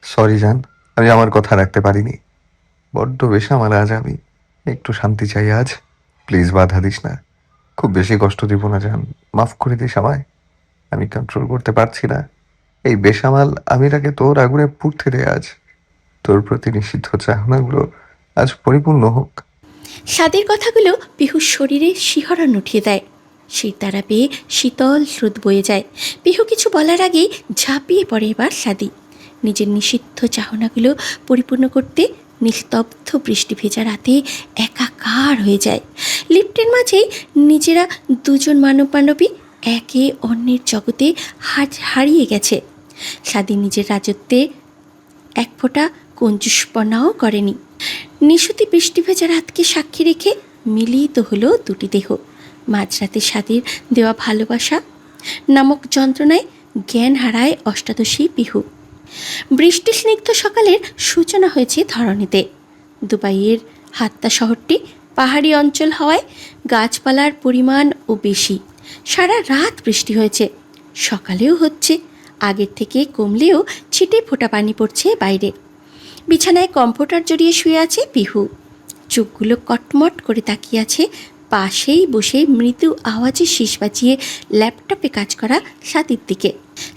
Sorry জান, আমি আমার কথা রাখতে পারিনি। বড্ড বেসামাল আজ আমি। একটু শান্তি চাই আজ। প্লিজ বাধা দিস না। খুব বেশি কষ্ট দিব না জান। মাফ করে দিস আমায়। আমি কন্ট্রোল করতে পারছি না। এই বেসামাল আমিটাকে তোর আগুনে পুড়তে দে আজ। তোর প্রতি নিষিদ্ধ চাহনাগুলো আজ পরিপূর্ণ হোক। স্বাদের কথাগুলো পিহুর শরীরে শিহরণ উঠিয়ে দেয়। শীতারা পেয়ে শীতল স্রোত বয়ে যায়। পিহু কিছু বলার আগেই ঝাঁপিয়ে পড়ে এবার স্বাদী। নিজের নিষিদ্ধ চাহনাগুলো পরিপূর্ণ করতে নিস্তব্ধ বৃষ্টি ভেজা রাতে একাকার হয়ে যায়। লিফটের মাঝেই নিজেরা দুজন মানব মানবী একে অন্যের জগতে হারিয়ে গেছে। স্বাদী নিজের রাজত্বে এক ফোঁটা কঞ্জুসপনাও করেনি। নিশুতি বৃষ্টি ভেজা রাতকে সাক্ষী রেখে মিলিত হলো দুটি দেহ। মাঝরাতে স্বাদের দেওয়া ভালোবাসা নামক যন্ত্রণায় জ্ঞান হারায় অষ্টাদশী পিহু। বৃষ্টি স্নিগ্ধ সকালের সূচনা হয়েছে ধরণীতে। দুবাইয়ের হাত্তা শহরটি পাহাড়ি অঞ্চল হওয়ায় গাছপালার পরিমাণও বেশি। সারা রাত বৃষ্টি হয়েছে, সকালেও হচ্ছে। আগের থেকে কমলেও ছিটে ফোঁটা পানি পড়ছে বাইরে। বিছানায় কম্ফোর্টার জড়িয়ে শুয়ে আছে পিহু। চোখগুলো কটমট করে তাকিয়ে আছে পাশেই বসে মৃদু আওয়াজে শীষ বাজিয়ে ল্যাপটপে কাজ করা স্বাদের দিকে।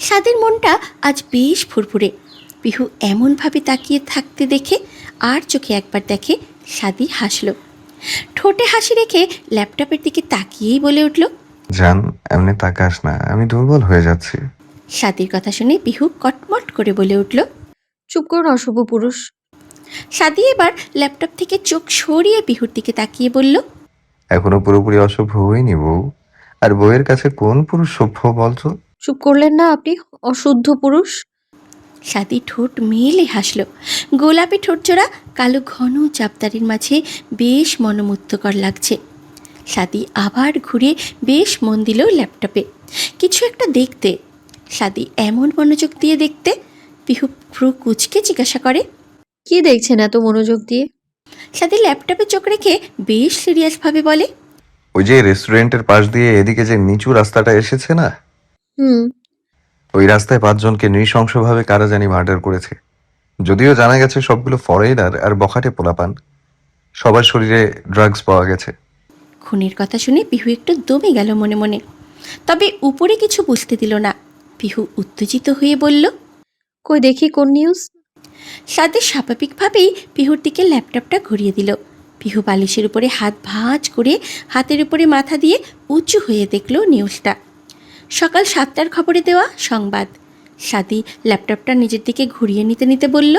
স্বাদের মনটা আজ বেশ ফুরফুরে। পিহু এমনভাবে তাকিয়ে থাকতে দেখে আর চোখে একবার দেখে স্বাদী হাসল। ঠোঁটে হাসি রেখে ল্যাপটপের দিকে তাকিয়েই বলে উঠল, জান, এমনি তাকাস না, আমি দুর্বল হয়ে যাচ্ছি। স্বাদীর কথা শুনে পিহু কটমট করে বলে উঠল, চুপ করুন অশুভ পুরুষ। স্বাদী এবার ল্যাপটপ থেকে চোখ সরিয়ে পিহুর দিকে তাকিয়ে বলল, এখনো পুরোপুরি অসভ্য হইনি বউ। আর বউয়ের কাছে কোন পুরুষ সভ্য বলতো? চুপ করলেন না আপনি, অশুদ্ধ পুরুষ। স্বাদী ঠোঁট মেলে হাসল। গোলাপি ঠোঁটজোড়া কালো ঘন চাপদারির মাঝে বেশ মনোমুগ্ধকর লাগছে। স্বাদী আবার ঘুরে বেশ মন দিল ল্যাপটপে কিছু একটা দেখতে। স্বাদী এমন মনোযোগ দিয়ে দেখতে পিহু ভ্রু কুচকে জিজ্ঞাসা করে, কি দেখছেন এত মনোযোগ দিয়ে? স্বাদী ল্যাপটপে চোখ রেখে বেশ সিরিয়াসভাবে বলে, ওই যে রেস্টুরেন্টের পাশ দিয়ে এদিকে যে নিচু রাস্তাটা এসেছে না, হুম। ওই রাস্তায় 5 জনকে নৃশংসভাবে কারা জানি মার্ডার করেছে। যদিও জানা গেছে সবগুলো ফরেনার আর বখাটে পোলাপান। সবার শরীরে ড্রাগস পাওয়া গেছে। খুনের কথা শুনে পিহু একটু দমে গেল মনে মনে, তবে উপরে কিছু বুঝতে দিল না। পিহু উত্তেজিত হয়ে বলল, কই দেখি কোন নিউজ? সাথে স্বাভাবিকভাবেই পিহুর দিকে ল্যাপটপটা ঘুরিয়ে দিল। পিহু বালিশের উপরে হাত ভাঁজ করে হাতের উপরে মাথা দিয়ে উঁচু হয়ে দেখল নিউজটা। সকাল 7টার খবরে দেওয়া সংবাদ। সাদি ল্যাপটপটা নিজের দিকে ঘুরিয়ে নিতে নিতে বলল,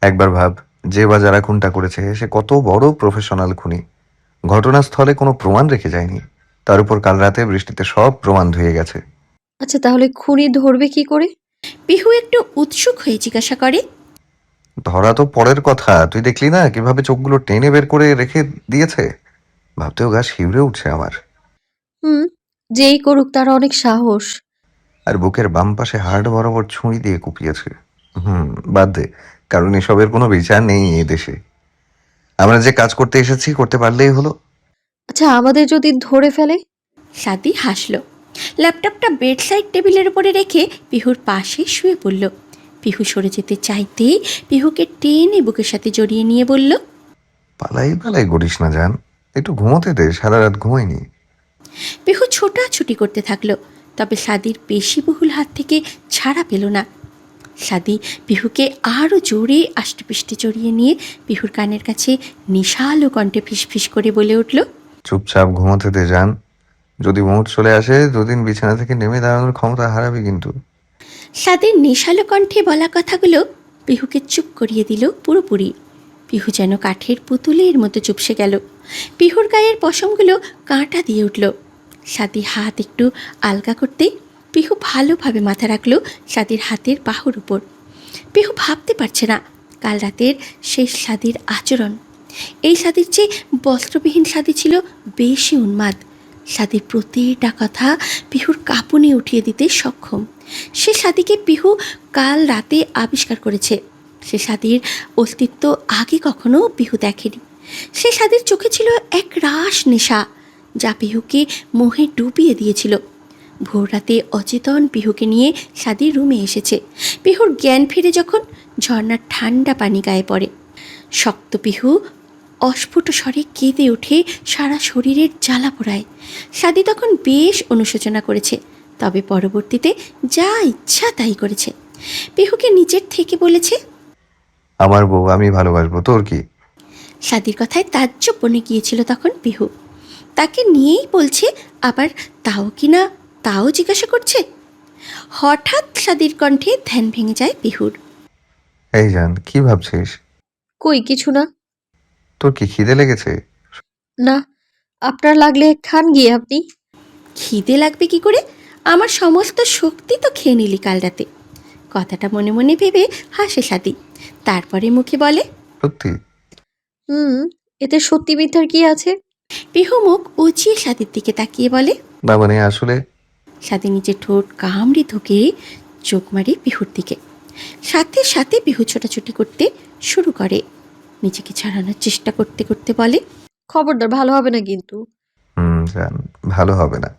একবার ভাব, যে বা যারা খুনটা করেছে সে কত বড় প্রফেশনাল খুনি। ঘটনাস্থলে কোনো প্রমাণ রেখে যায়নি। তার উপর কাল রাতে বৃষ্টিতে সব প্রমাণ ধুয়ে গেছে। আচ্ছা, তাহলে খুনি ধরবে কি করে? পিহু একটু উৎসুক হয়ে জিজ্ঞাসা করে, ধরা তো পরের কথা, তুই দেখলি না কিভাবে চোখগুলো টেনে বের করে রেখে দিয়েছে? ভাবতেও গা শিউরে উঠছে আমার। হুম, যেই করুক তার অনেক সাহস। আর বুকের বাম পাশে হাড় বরাবর ছুরি দিয়ে কুপিয়েছে। বাদ দে, কারণ এসবের কোনো বিচার নেই এ দেশে। আমরা যে কাজ করতে এসেছি করতে পারলেই হলো। আচ্ছা, আমাদের যদি ধরে ফেলে? সাদি হাসল। ল্যাপটপটা বেডসাইড টেবিলের উপরে রেখে পিহুর পাশে শুয়ে পড়ল। পিহু সরে যেতে চাইতেই পিহুকে টেনে বুকের সাথে জড়িয়ে নিয়ে বলল, পালাই পালাই করিস না জান, একটু ঘুমোতে দে, সারা রাত ঘুমাইনি। পিহু ছোটাছুটি করতে থাকলো, তবে সাদির পেশিবহুল হাত থেকে ছাড়া পেল না। সাদি পিহুকে আরও জোরে আষ্টেপৃষ্টে জড়িয়ে নিয়ে পিহুর কানের কাছে নিশালো কণ্ঠে ফিসফিস করে বলে উঠল, চুপচাপ ঘুমোতে দে জান। যদি মুড চলে আসে দুদিন বিছানা থেকে নেমে দাঁড়ানোর ক্ষমতা হারাবি কিন্তু। সাদির নেশালো কণ্ঠে বলা কথাগুলো পিহুকে চুপ করিয়ে দিল পুরোপুরি। পিহু যেন কাঠের পুতুলের মতো চুপসে গেল। পিহুর গায়ের পশমগুলো কাঁটা দিয়ে উঠল। সাদি হাত একটু আলগা করতেই পিহু ভালোভাবে মাথা রাখল সাদির হাতের বাহুর উপর। পিহু ভাবতে পারছে না কাল রাতের শেষ সাদির আচরণ। এই সাদির চেয়ে বস্ত্রবিহীন সাদি ছিল বেশি উন্মাদ। সাদির প্রতিটা কথা পিহুর কাঁপুনি উঠিয়ে দিতে সক্ষম। সে সাদিকে পিহু কাল রাতে আবিষ্কার করেছে। সে সাদির অস্তিত্ব আগে কখনো পিহু দেখেনি। সে সাদির চোখে ছিল এক রাস নেশা, যা পিহুকে মোহে ডুবিয়ে দিয়েছিল। ভোর রাতে অচেতন পিহুকে নিয়ে সাদির রুমে এসেছে। পিহুর জ্ঞান ফিরে যখন ঝর্ণার ঠান্ডা পানি গায়ে পড়ে। শক্ত পিহু অস্ফুট স্বরে কেঁদে উঠে সারা শরীরের জ্বালা পোড়ায়। সাদি তখন বেশ অনুশোচনা করেছে, তবে পরবর্তীতে যা ইচ্ছা তাই করেছে। পিহুকে নিজের থেকে বলেছে, আমার বউ আমি ভালোবাসবো, তোর কি? সাদির কথায় তাজ্জব বনে গিয়েছিল তখন পিহু। তাকে নিয়েই বলছে, আবার তাও কি না তাও জিজ্ঞাসা করছে। হঠাৎ সাদির কণ্ঠে ধ্যান ভেঙে যায় পিহুর। এই জান, কি ভাবছিস? কই কিছু না। তোর কি খিদে লেগেছে? না, আপনার লাগলে খান গিয়ে আপনি। খিদে লাগবে কি করে? আমার সমস্ত শক্তি তো খেয়ে নিলি কাল রাতে। কথাটা মনে মনে ভেবে হাসে সাদি, তারপরে মুখে বলে, সত্যি? হুম, এতে সত্যি মিথ্যার কি আছে? পিহু মুখ উঁচিয়ে সাদির দিকে তাকিয়ে বলে। না মানে আসলে সাদি নিজের ঠোঁট কামড়ে ধুকে চোখ মারে পিহুর দিকে। সাথে সাথে পিহু ছোটাছুটি করতে শুরু করে। নিজেকে ছাড়ানোর চেষ্টা করতে করতে বলে, খবরদার, ভালো হবে না কিন্তু। জান, ভালো হবে না।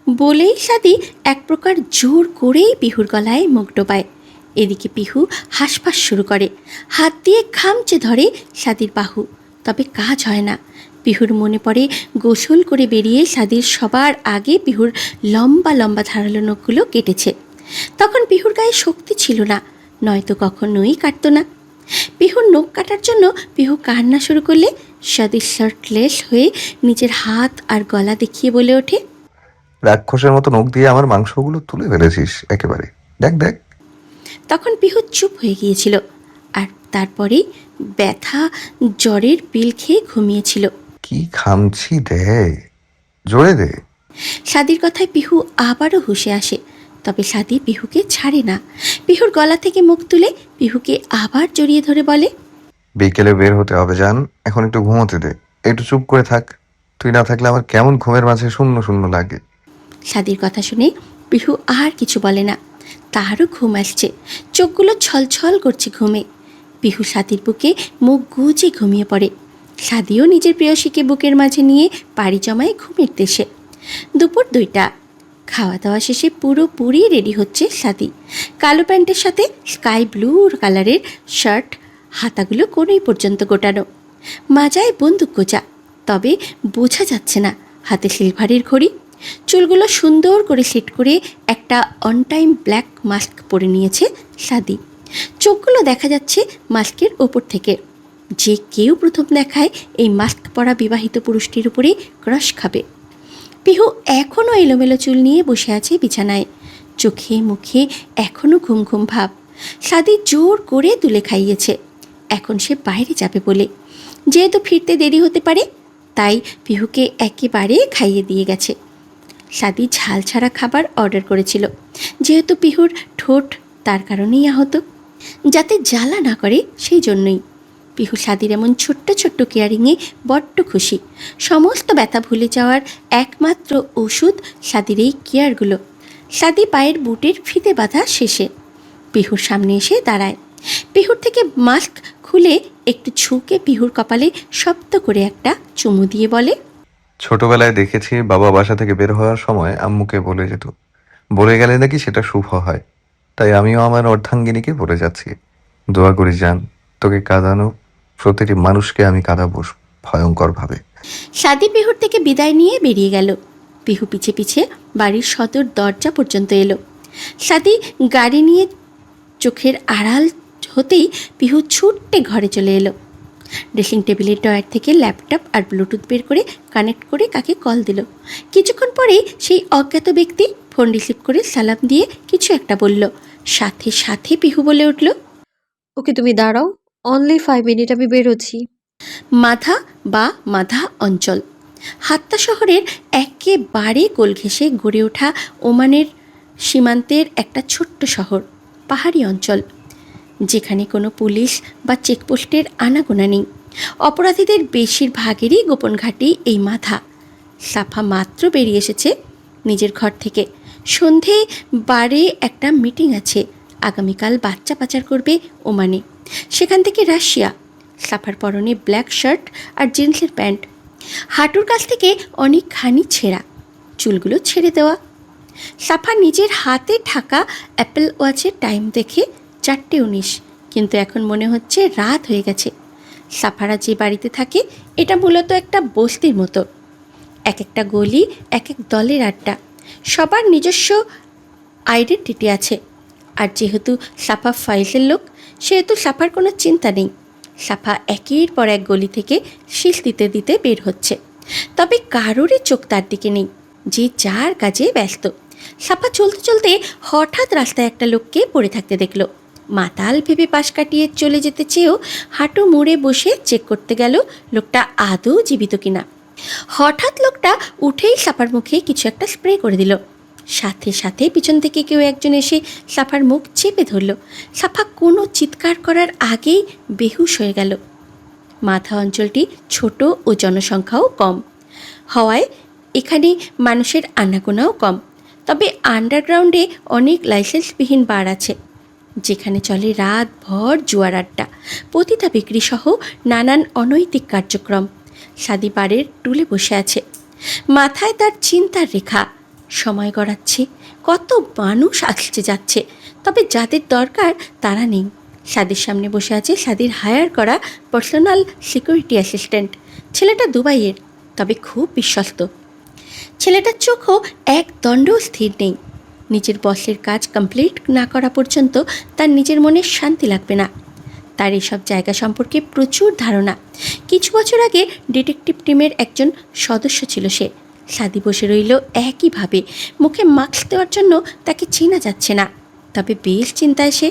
বলেই সাদি এক প্রকার জোর করেই পিহুর গলায় মুখ ডোবায়। এদিকে পিহু হাঁসফাঁস শুরু করে, হাত দিয়ে খামচে ধরে সাদির বাহু, তবে কাজ হয় না। পিহুর মনে পড়ে গোসল করে বেরিয়ে সাদির সবার আগে পিহুর লম্বা লম্বা ধারালো নখগুলো কেটেছে। তখন পিহুর গায়ে শক্তি ছিল না, নয়তো কখনোই কাটতো না। পিহুর নখ কাটার জন্য পিহু কান্না শুরু করলে সাদি শার্টলেস হয়ে নিজের হাত আর গলা দেখিয়ে বলে ওঠে, রাক্ষসের মতো নখ দিয়ে আমার মাংসগুলো তুলে ফেলেছিস একেবারে। দেখ দেখ। তখন পিহু চুপ হয়ে গিয়েছিল, আর তারপরেই ব্যথা জ্বরের পিল খেয়ে ঘুমিয়েছিল। কি খামছি, দে জোরে দে। সাদির কথায় পিহু আবারও হুঁশে আসে, তবে সাদি পিহুকে ছাড়ে না। পিহুর গলা থেকে মুখ তুলে পিহুকে আবার জড়িয়ে ধরে বলে, বিকেলে বের হতে হবে জান, এখন একটু ঘুমোতে দে। একটু চুপ করে থাক, তুই না থাকলে আমার কেমন ঘুমের মাঝে শূন্য শূন্য লাগে। সাদির কথা শুনে পিহু আর কিছু বলে না। তারও ঘুম আসছে, চোখগুলো ছলছল করছে ঘুমে। পিহু সাদির বুকে মুখ গুজে ঘুমিয়ে পড়ে। সাদিও নিজের প্রেয়সীকে বুকের মাঝে নিয়ে পাড়ি জমায় ঘুমের দেশে। দুপুর 2টা। খাওয়া দাওয়া শেষে পুরোপুরি রেডি হচ্ছে সাদি। কালো প্যান্টের সাথে স্কাই ব্লু কালারের শার্ট, হাতাগুলো কোনোই পর্যন্ত গোটানো, মাজায় বন্দুক গোজা, তবে বোঝা যাচ্ছে না হাতে সিলভারের ঘড়ি। চুলগুলো সুন্দর করে সেট করে একটা অন টাইম ব্ল্যাক মাস্ক পরে নিয়েছে সাদি। চোখগুলো দেখা যাচ্ছে মাস্কের ওপর থেকে। যে কেউ প্রথম দেখায় এই মাস্ক পরা বিবাহিত পুরুষটির উপরে ক্রাশ খাবে। পিহু এখনও এলোমেলো চুল নিয়ে বসে আছে বিছানায়, চোখে মুখে এখনও ঘুম ঘুম ভাব। সাদি জোর করে তুলে খাইয়েছে, এখন সে বাইরে যাবে বলে। যেহেতু ফিরতে দেরি হতে পারে, তাই পিহুকে একেবারে খাইয়ে দিয়ে গেছে। সাদি ঝাল ছাড়া খাবার অর্ডার করেছিল, যেহেতু পিহুর ঠোঁট তার কারণেই আহত, যাতে জ্বালা না করে সেই জন্যই। পিহু সাদির এমন ছোট্ট ছোট্ট কেয়ারিংয়ে বড্ড খুশি। সমস্ত ব্যথা ভুলে যাওয়ার একমাত্র ওষুধ সাদির এই কেয়ারগুলো। সাদি পায়ের বুটের ফিতে বাঁধা শেষে পিহুর সামনে এসে দাঁড়ায়। পিহুর থেকে মাস্ক খুলে একটু ঝুঁকে পিহুর কপালে শব্দ করে একটা চুমু দিয়ে বলে, ছোটবেলায় দেখেছি বাবা বাসা থেকে বের হওয়ার সময় আম্মুকে বলে যেত, বলে গেলে নাকি সেটা শুভ হয়। তাই আমিও আমার অর্ধাঙ্গিনীকে বলে যাচ্ছি, দোয়া করি জান, তোকে কাঁদানো প্রতিটি মানুষকে আমি কাঁদাবো ভয়ঙ্কর ভাবে। সাদি পিহুর থেকে বিদায় নিয়ে বেরিয়ে গেল। পিহু পিছে পিছে বাড়ির সদর দরজা পর্যন্ত এলো। সাদি গাড়ি নিয়ে চোখের আড়াল হতেই পিহু ছুট্টে ঘরে চলে এলো। ড্রেসিং টেবিলের ড্রয়ার থেকে ল্যাপটপ আর ব্লুটুথ বের করে কানেক্ট করে কাকে কল দিল। কিছুক্ষণ পরেই সেই অজ্ঞাত ব্যক্তি ফোন রিসিভ করে সালাম দিয়ে কিছু একটা বলল। সাথে সাথে পিহু বলে উঠল, ওকে তুমি দাঁড়াও, অনলি 5 মিনিট, আমি বেরোচ্ছি। মাধা বা মাধা অঞ্চল হাত্তা শহরের একেবারে কোল ঘেঁষে গড়ে ওঠা ওমানের সীমান্তের একটা ছোট্ট শহর, পাহাড়ি অঞ্চল, যেখানে কোনো পুলিশ বা চেকপোস্টের আনাগোনা নেই। অপরাধীদের বেশিরভাগেরই গোপন ঘাঁটি এই মাথা। সাফা মাত্র বেরিয়ে এসেছে নিজের ঘর থেকে। সন্ধে বারে একটা মিটিং আছে, আগামীকাল বাচ্চা পাচার করবে ওমানে, সেখান থেকে রাশিয়া। সাফার পরনে ব্ল্যাক শার্ট আর জিন্সের প্যান্ট, হাঁটুর কাছ থেকে অনেকখানি ছেঁড়া, চুলগুলো ছেড়ে দেওয়া। সাফা নিজের হাতে থাকা অ্যাপেল ওয়াচের টাইম দেখে 4:19, কিন্তু এখন মনে হচ্ছে রাত হয়ে গেছে। সাফারা যে বাড়িতে থাকে এটা মূলত একটা বস্তির মতো। এক একটা গলি এক এক দলের আড্ডা, সবার নিজস্ব আইডেন্টিটি আছে। আর যেহেতু সাফা ফাইজের লোক, সেহেতু সাফার কোনো চিন্তা নেই। সাফা একের পর এক গলি থেকে শীষ দিতে দিতে বের হচ্ছে, তবে কারোরই চোখ তার দিকে নেই, যে যার কাজে ব্যস্ত। সাফা চলতে চলতে হঠাৎ রাস্তায় একটা লোককে পড়ে থাকতে দেখল। মাতাল ভেবে পাশ কাটিয়ে চলে যেতে চেয়েও হাঁটু মুড়ে বসে চেক করতে গেল লোকটা আদৌ জীবিত কিনা। হঠাৎ লোকটা উঠেই সাফার মুখে কিছু একটা স্প্রে করে দিল। সাথে সাথে পিছন থেকে কেউ একজন এসে সাফার মুখ চেপে ধরল। সাফা কোনো চিৎকার করার আগেই বেহুশ হয়ে গেল। মাথা অঞ্চলটি ছোট ও জনসংখ্যাও কম হওয়ায় এখানে মানুষের আনাগোনাও কম। তবে আন্ডারগ্রাউন্ডে অনেক লাইসেন্সবিহীন বার আছে, যেখানে চলে রাতভর জুয়ার আড্ডা, পতিতা বিক্রি সহ নানান অনৈতিক কার্যক্রম। সাদি বারের টুলে বসে আছে, মাথায় তার চিন্তার রেখা। সময় গড়াচ্ছে, কত মানুষ আসছে যাচ্ছে, তবে যাদের দরকার তারা নেই। সাদির সামনে বসে আছে সাদির হায়ার করা পার্সোনাল সিকিউরিটি অ্যাসিস্ট্যান্ট। ছেলেটা দুবাইয়ের, তবে খুব বিশ্বস্ত। ছেলেটার চোখও এক দণ্ডও স্থির নেই। নিজের বসের কাজ কমপ্লিট না করা পর্যন্ত তার নিজের মনে শান্তি লাগবে না। তার এসব জায়গা সম্পর্কে প্রচুর ধারণা। কিছু বছর আগে ডিটেকটিভ টিমের একজন সদস্য ছিল সে। সাদি বসে রইল একইভাবে, মুখে মাস্ক দেওয়ার জন্য তাকে চেনা যাচ্ছে না। তবে বেশ চিন্তায় সে,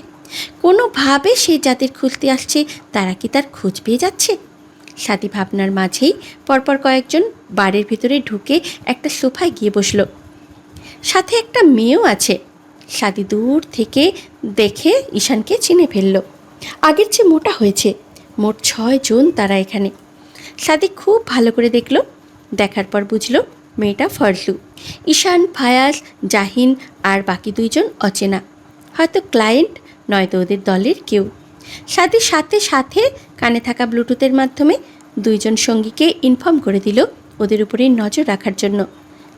কোনোভাবে সে যাদের খুঁজতে আসছে তারা কি তার খোঁজ পেয়ে যাচ্ছে? সাদি ভাবনার মাঝেই পরপর কয়েকজন বাড়ির ভিতরে ঢুকে একটা সোফায় গিয়ে বসলো। সাথে একটা মেয়েও আছে। সাদি দূর থেকে দেখে ঈশানকে চিনে ফেলল। আগের চেয়ে মোটা হয়েছে। মোট 6 জন তারা এখানে। সাদি খুব ভালো করে দেখল। দেখার পর বুঝল মেয়েটা ফরজু। ঈশান, ফায়াজ, জাহিন আর বাকি 2 জন অচেনা, হয়তো ক্লায়েন্ট, নয়তো ওদের দলের কেউ। সাদির সাথে সাথে কানে থাকা ব্লুটুথের মাধ্যমে 2 জন সঙ্গীকে ইনফর্ম করে দিল ওদের উপরে নজর রাখার জন্য।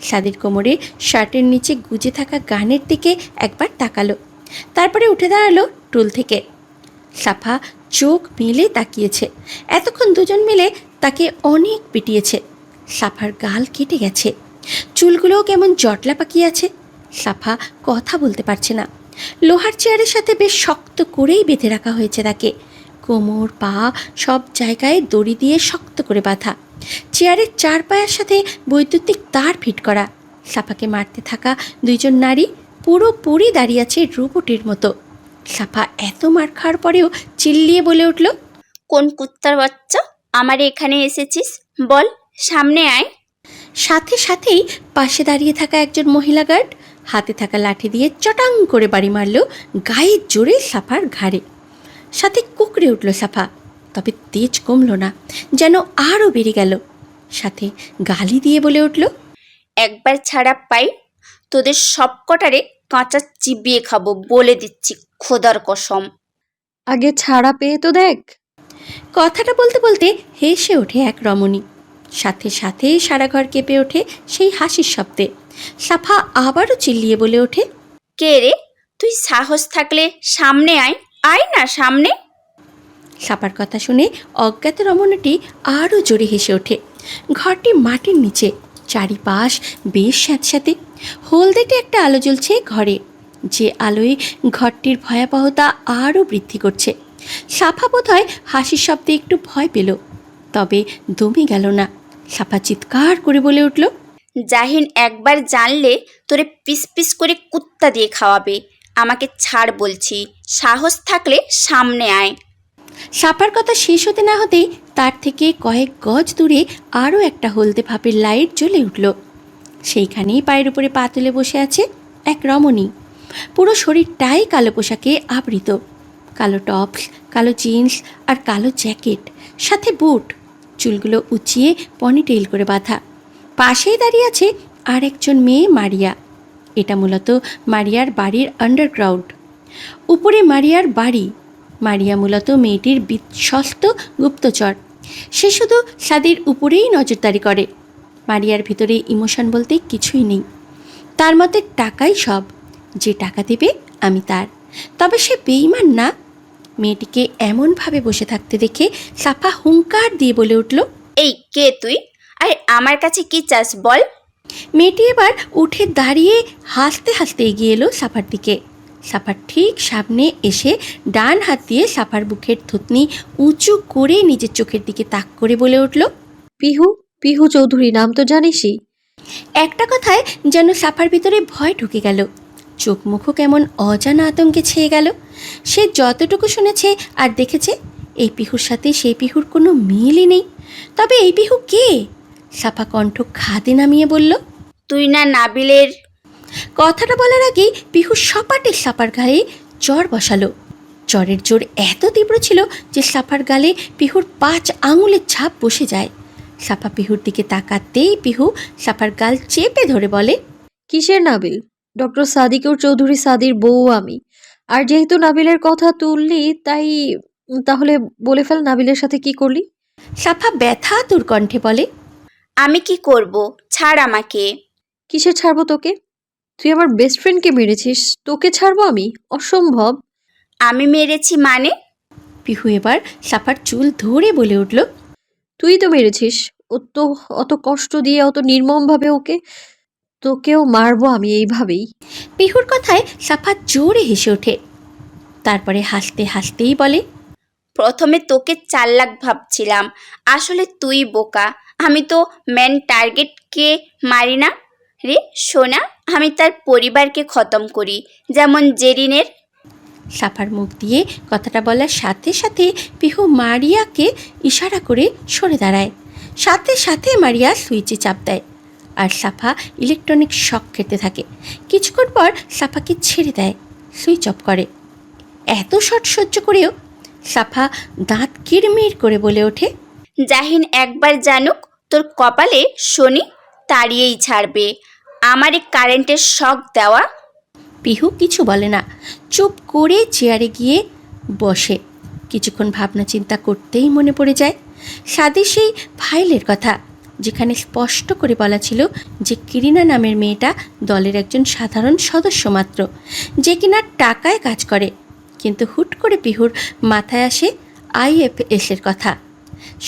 সাদির কোমরে শার্টের নিচে গুজে থাকা গানের দিকে একবার তাকালো, তারপরে উঠে দাঁড়ালো টুল থেকে। সাফা চোখ মেলে তাকিয়েছে। এতক্ষণ 2 জন মিলে তাকে অনেক পিটিয়েছে। সাফার গাল কেটে গেছে, চুলগুলোও কেমন জটলা পাকিয়ে আছে। সাফা কথা বলতে পারছে না। লোহার চেয়ারের সাথে বেশ শক্ত করেই বেঁধে রাখা হয়েছে তাকে। কোমর, পা সব জায়গায় দড়ি দিয়ে শক্ত করে বাঁধা। চেয়ারের 4 পায়ের সাথে বৈদ্যুতিক তার ফিট করা। সাফাকে মারতে থাকা 2 জন নারী পুরোপুরি দাঁড়িয়ে আছে রোবটের মতো। সাফা এত মার খাওয়ার পরেও চিল্লিয়ে বলে উঠল, কোন কুত্তার বাচ্চা আমারে এখানে এসেছিস? বল, সামনে আয়। সাথে সাথেই পাশে দাঁড়িয়ে থাকা একজন মহিলা গার্ড হাতে থাকা লাঠি দিয়ে চটাং করে বাড়ি মারল গায়ের জোরে সাফার ঘাড়ে। সাথে কুকড়ে উঠল সাফা, তবে তেজ কমল না, যেন আরও বেড়ে গেল। সাথে গালি দিয়ে বলে উঠল, একবার ছাড়া পাই তোদের সব কটারে কাঁচা চিবিয়ে খাবো, বলে দিচ্ছি খোদার কসম। আগে ছাড়া পেয়ে তো দেখ। কথাটা বলতে বলতে হেসে ওঠে এক রমণী। সাথে সাথে সারা ঘর কেঁপে ওঠে সেই হাসির শব্দে। সাফা আবারও চিল্লিয়ে বলে ওঠে, কে রে তুই? সাহস থাকলে সামনে আয়, আয় না সামনে। সাপার কথা শুনে অজ্ঞাত রমণীটি আরও জোরে হেসে ওঠে। ঘরটি মাটির নিচে, চারিপাশ বেশ স্যাঁতস্যাঁতে। হলদেটে একটা আলো জ্বলছে ঘরে, যে আলোয় ঘরটির ভয়াবহতা আরও বৃদ্ধি করছে। সাফা বোধহয় হাসির শব্দে একটু ভয় পেল, তবে দমে গেল না। সাফা চিৎকার করে বলে উঠল, জাহিন একবার জানলে তোরে পিস পিস করে কুত্তা দিয়ে খাওয়াবে। আমাকে ছাড় বলছি, সাহস থাকলে সামনে আয়। সাপার কথা শেষ হতে না হতেই তার থেকে কয়েক গজ দূরে আরও একটা হলদে ভাবের লাইট জ্বলে উঠল। সেইখানেই পায়ের উপরে পা তুলে বসে আছে এক রমণী। পুরো শরীরটাই কালো পোশাকে আবৃত। কালো টপস, কালো জিন্স আর কালো জ্যাকেট, সাথে বুট। চুলগুলো উঁচিয়ে পনিটেইল করে বাঁধা। পাশেই দাঁড়িয়ে আছে আর একজন মেয়ে, মারিয়া। এটা মূলত মারিয়ার বাড়ির আন্ডারগ্রাউন্ড। উপরে মারিয়ার বাড়ি। মারিয়া মূলত মেয়েটির বিশ্বস্ত গুপ্তচর। সে শুধু সাদির উপরেই নজরদারি করে। মারিয়ার ভিতরে ইমোশন বলতে কিছুই নেই। তার মতে টাকাই সব, যে টাকা দেবে আমি তার। তবে সে বেঈমান না। মেয়েটিকে এমনভাবে বসে থাকতে দেখে সাফা হুঙ্কার দিয়ে বলে উঠল, এই কে তুই? আর আমার কাছে কি চাস বল? মেয়েটি এবার উঠে দাঁড়িয়ে হাসতে হাসতে এগিয়ে এলো সাফার দিকে। সাফার ঠিক সামনে এসে ডান হাত দিয়ে সাফার বুকের থুতনি উঁচু করে নিজের চোখের দিকে তাক করে বলে উঠল, পিহু, পিহু চৌধুরী নাম তো জানিসই। একটা কথায় যেন সাফার ভিতরে ভয় ঢুকে গেল। চোখ মুখও কেমন অজানা আতঙ্কে ছেয়ে গেল। সে যতটুকু শুনেছে আর দেখেছে, এই পিহুর সাথে সেই পিহুর কোনো মিলই নেই। তবে এই পিহু কে? সাফা কণ্ঠ খাদে নামিয়ে বলল, তুই না নাবিলের? কথাটা বলার আগেই পিহু সপাটে সাপার গায়ে চর বসালো। চরের জোর এত তীব্র ছিল যে সাফার গালে পিহুর 5 আঙুলের ছাপ বসে যায়। সাফা পিহুর দিকে তাকাতেই পিহু সাফার গাল চেপে ধরে বলে, কিসের নাবিল? ডক্টর সাদিকুর চৌধুরী সাদির বউ আমি। আর যেহেতু নাবিলের কথা তুললি, তাই তাহলে বলে ফেল নাবিলের সাথে কি করলি। সাফা ব্যথাতুর কণ্ঠে বলে, আমি কি করব? ছাড় আমাকে। কিসের ছাড়বো তোকে? তুই আমার বেস্ট ফ্রেন্ডকে মেরেছিস, তোকে ছাড়বো আমি? অসম্ভব। আমি মেরেছি মানে? পিহু এবার সাফার চুল ধরে বলে উঠল, তুই তো মেরেছিস। ও তো অত কষ্ট দিয়ে, অত নির্মমভাবে ওকে, তোকেও মারবো আমি এইভাবেই। পিহুর কথায় সাফা জোরে হেসে ওঠে। তারপরে হাসতে হাসতেই বলে, প্রথমে তোকে চালাক ভাবছিলাম, আসলে তুই বোকা। আমি তো ম্যান টার্গেটকে মারি না রে সোনা, আমি তার পরিবারকে খতম করি, যেমন জেরিনের। সাফার মুখ দিয়ে কথাটা বলার সাথে সাথে পিহু মারিয়াকে ইশারা করে সরে দাঁড়ায়। সাথে সাথে মারিয়া সুইচে চাপ দেয় আর সাফা ইলেকট্রনিক শক খেতে থাকে। কিছুক্ষণ পর সাফাকে ছেড়ে দেয়, সুইচ অফ করে। এত শট সহ্য করেও সাফা দাঁত কিরমির করে বলে ওঠে, জাহিন একবার জানুক তোর কপালে শনি তাড়িয়েই ছাড়বে। আমারে কারেন্টের শক দেওয়া। পিহু কিছু বলে না, চুপ করে চেয়ারে গিয়ে বসে। কিছুক্ষণ ভাবনা চিন্তা করতেই মনে পড়ে যায় সাদি সেই ফাইলের কথা, যেখানে স্পষ্ট করে বলা ছিল যে কিরিনা নামের মেয়েটা দলের একজন সাধারণ সদস্য মাত্র, যে কিনা টাকায় কাজ করে। কিন্তু হুট করে পিহুর মাথায় আসে IFS-এর কথা।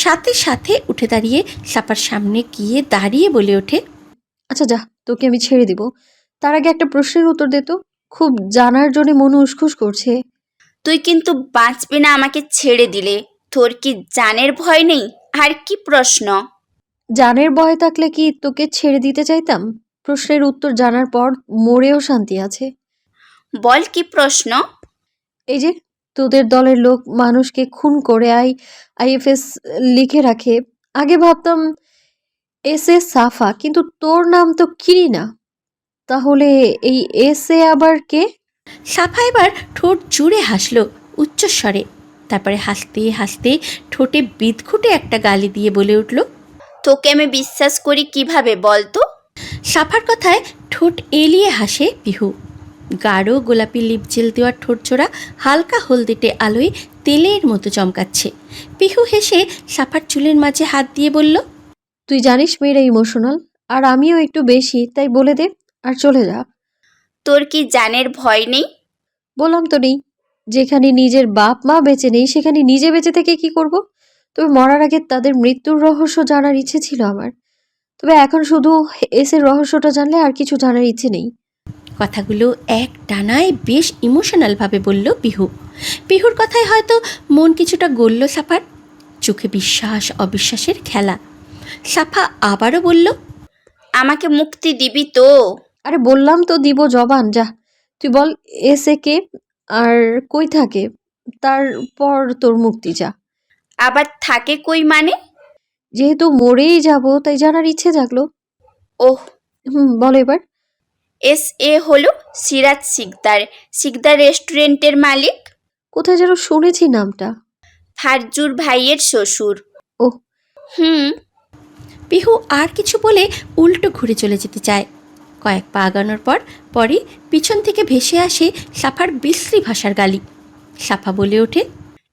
সাথে সাথে উঠে দাঁড়িয়ে সাপার সামনে গিয়ে দাঁড়িয়ে বলে ওঠে, আচ্ছা যা, তোকে আমি ছেড়ে দিব। তার আগে একটা প্রশ্নের উত্তর দে তো। খুব জানার জন্য মন উসখুস করছে। তুই কিন্তু বাঁচবি না আমাকে ছেড়ে দিলে। তোর কি জানের ভয় নেই? আর কি প্রশ্ন? জানের ভয় থাকলে কি তোকে ছেড়ে দিতে চাইতাম? প্রশ্নের উত্তর জানার পর মরেও শান্তি আছে। বল কি প্রশ্ন? এই যে তোদের দলের লোক মানুষকে খুন করে IFS লিখে রাখে। আগে ভাবতাম SA সাফা, কিন্তু তোর নাম তো কিরিনা। তাহলে এই SA আবার কে? সাফা এবার ঠোঁট জুড়ে হাসল উচ্চস্বরে। তারপরে হাসতে হাসতে ঠোঁটে বিদঘুটে একটা গালি দিয়ে বলে উঠল, তোকে আমি বিশ্বাস করি কিভাবে বলতো? সাফার কথায় ঠোঁট এলিয়ে হাসে পিহু। গাঢ় গোলাপি লিপ জেল দেওয়া ঠোঁটজোড়া হালকা হলদেটে আলোয় তেলের মতো চমকাচ্ছে। পিহু হেসে সাফার চুলের মাঝে হাত দিয়ে বলল, তুই জানিস মেয়েরা ইমোশনাল, আর আমিও একটু বেশি, তাই বলে দে আর চলে যা। তোর কি জানের ভয় নেই? বললাম তো নেই। যেখানে নিজের বাপ মা বেঁচে নেই, সেখানে নিজে বেঁচে থেকে কি করব? তবে মরার আগে তাদের মৃত্যুর রহস্য জানার ইচ্ছে ছিল আমার। তবে এখন শুধু এসের রহস্যটা জানলে আর কিছু জানার ইচ্ছে নেই। কথাগুলো এক টানায় বেশ ইমোশনালভাবে বলল পিহু। পিহুর কথায় হয়তো মন কিছুটা গলল সাফার। চোখে বিশ্বাস অবিশ্বাসের খেলা। সাফা আবারও বলল, আমাকে মুক্তি দিবি তো? আরে বললাম তো দিব জবান, যা। তুই বল এসে কে, আর কই থাকে, তারপর তোর মুক্তি, যা। আবার থাকে কই মানে? যেহেতু মরেই যাব, তাই জানার ইচ্ছে জাগলো। ওহ, বল এবার। SA হলো সিরাজ সিকদার, সিকদার রেস্টুরেন্টের মালিক। কোথায় যেন শুনেছি নামটা। ফারজুর ভাইয়ের শ্বশুর। ওহ। হুম। পিহু আর কিছু বলে উল্টো ঘুরে চলে যেতে চায়। কয়েক পা আগানোর পরই পিছন থেকে ভেসে আসে সাফার বিশ্রী ভাষার গালি। সাফা বলে ওঠে,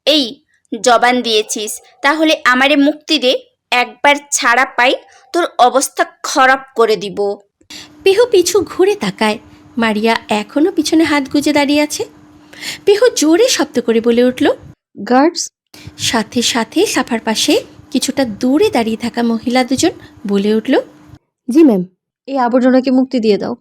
এই জবান দিয়েছিস, তাহলে আমারে মুক্তি দে। একবার ছাড়া পাই তোর অবস্থা খারাপ করে দিব। পিহু পিছু ঘুরে তাকায়। মারিয়া এখনও পিছনে হাত গুজে দাঁড়িয়ে আছে। পিহু জোরে শব্দ করে বলে উঠল। গার্ডস। সাথে সাথে সাফার পাশে কিছুটা দূরে দাঁড়িয়ে থাকা মহিলা দুজন বলে উঠল। জি ম্যাম, এই আবর্জনাকে মুক্তি দিয়ে দাও।